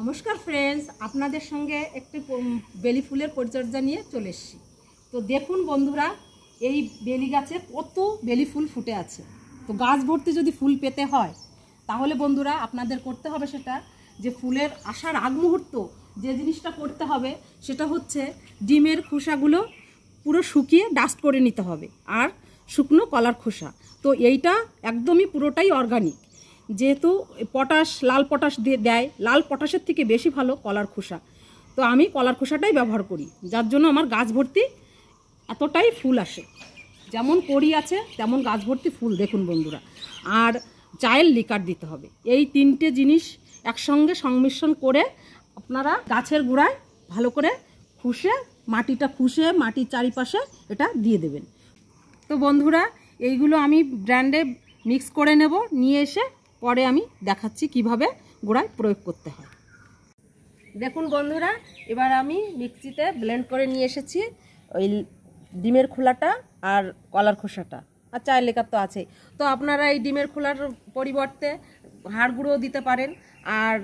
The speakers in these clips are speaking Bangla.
নমস্কার ফ্রেন্ডস, আপনাদের সঙ্গে একটি বেলি ফুলের পরিচর্যা নিয়ে চলে এসেছি। তো দেখুন বন্ধুরা, এই বেলি গাছে কত বেলি ফুল ফুটে আছে। তো গাছ ভর্তি যদি ফুল পেতে হয় তাহলে বন্ধুরা আপনাদের করতে হবে সেটা যে ফুলের আসার আগ মুহূর্ত যে জিনিসটা করতে হবে সেটা হচ্ছে ডিমের খোসাগুলো পুরো শুকিয়ে ডাস্ট করে নিতে হবে, আর শুকনো কলার খোসা। তো এইটা একদমই পুরোটাই অর্গানিক, যেহেতু পটাশ, লাল পটাশ দিয়ে দেয়, লাল পটাশের থেকে বেশি ভালো কলার খোসা। তো আমি কলার খোসাটাই ব্যবহার করি, যার জন্য আমার গাছ ভর্তি এতটাই ফুল আসে। যেমন কড়ি আছে তেমন গাছ ভর্তি ফুল। দেখুন বন্ধুরা, আর চায়ের লিকার দিতে হবে। এই তিনটে জিনিস একসঙ্গে সংমিশ্রণ করে আপনারা গাছের গোড়ায় ভালো করে মাটির চারিপাশে এটা দিয়ে দেবেন। তো বন্ধুরা, এইগুলো আমি ব্র্যান্ডে মিক্স করে নেব, নিয়ে এসে পরে আমি দেখাচ্ছি কিভাবে গোড়ায় প্রয়োগ করতে হয়। দেখুন বন্ধুরা, এবার আমি মিক্সিতে ব্লেন্ড করে নিয়ে এসেছি ওই ডিমের খোলাটা আর কলার খোসাটা, আর চায়ের লেকার তো আছেই। তো আপনারা এই ডিমের খোলার পরিবর্তে হাড় গুঁড়ো দিতে পারেন, আর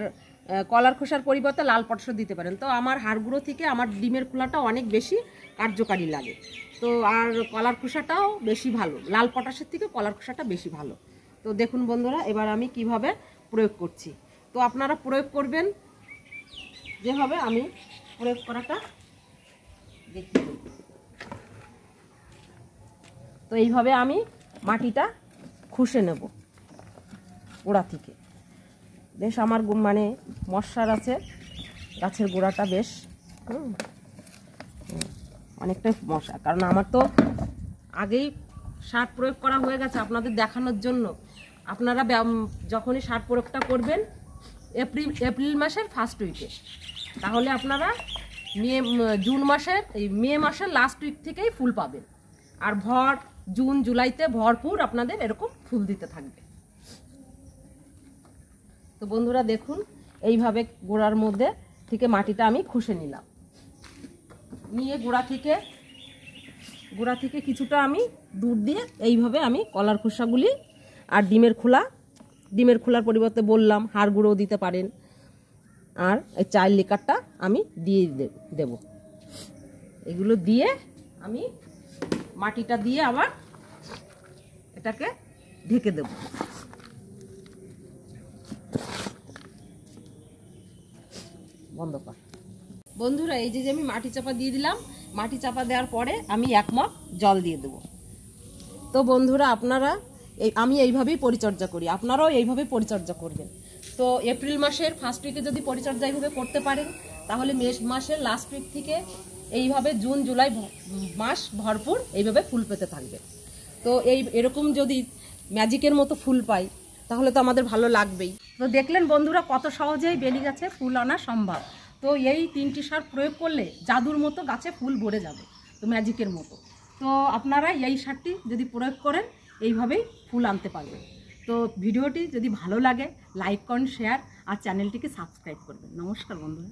কলার খোসার পরিবর্তে লাল পটাশও দিতে পারেন। তো আমার হাড় গুঁড়ো থেকে আমার ডিমের খোলাটা অনেক বেশি কার্যকারী লাগে। তো আর কলার খোসাটাও বেশি ভালো, লাল পটাশের থেকে কলার খোসাটা বেশি ভালো। তো দেখুন বন্ধুরা, এবার আমি কিভাবে প্রয়োগ করছি। তো আপনারা প্রয়োগ করবেন যেভাবে আমি প্রয়োগ করাটা দেখিয়ে দেব। তো এইভাবে আমি মাটিটা খুশে নেব গোড়া থেকে। বেশ আমার মশার আছে গাছের গোড়াটা, বেশ অনেকটাই মশা, কারণ আমার তো আগেই সার প্রয়োগ করা হয়ে গেছে আপনাদের দেখানোর জন্য। আপনারা যখনই সার প্রয়োগটা করবেন এপ্রিল মাসের ফার্স্ট উইকে, তাহলে আপনারা মে মাসের লাস্ট উইক থেকেই ফুল পাবেন। আর জুন জুলাইতে ভরপুর আপনাদের এরকম ফুল দিতে থাকবে। তো বন্ধুরা দেখুন, এইভাবে গোড়ার মধ্যে থেকে মাটিটা আমি খুশে নিলাম, নিয়ে গোড়া থেকে কিছুটা আমি দূর দিয়ে এইভাবে আমি কলার খোসাগুলি আর ডিমের খোলার পরিবর্তে বললাম হাড় গুঁড়ো দিতে পারেন, আর এই চায়ের লিকারটা আমি দিয়ে দেব। এগুলো দিয়ে আমি মাটিটা দিয়ে আবার এটাকে ঢেকে দেব। বন্ধ কর বন্ধুরা, এই যে আমি মাটি চাপা দিয়ে দিলাম। মাটি চাপা দেওয়ার পরে আমি 1 মগ জল দিয়ে দেব। তো বন্ধুরা, আমি এইভাবেই পরিচর্যা করি, আপনারাও এইভাবে পরিচর্যা করবেন। তো এপ্রিল মাসের ফার্স্ট উইকে যদি পরিচর্যা এইভাবে করতে পারেন, তাহলে মে মাসের লাস্ট উইক থেকে এইভাবে জুন জুলাই মাস ভরপুর এইভাবে ফুল পেতে থাকবে। তো এরকম যদি ম্যাজিকের মতো ফুল পাই তাহলে তো আমাদের ভালো লাগবেই। তো দেখলেন বন্ধুরা, কত সহজেই বেলি গাছে ফুল আনা সম্ভব। তো এই 3টি সার প্রয়োগ করলে জাদুর মতো গাছে ফুল ভরে যাবে, তো ম্যাজিকের মতো। তো আপনারা এই সারটি যদি প্রয়োগ করেন এইভাবেই ফুল আনতে পারবেন। তো ভিডিওটি যদি ভালো লাগে লাইক করুন, শেয়ার আর চ্যানেলটিকে সাবস্ক্রাইব করবেন। নমস্কার বন্ধুরা।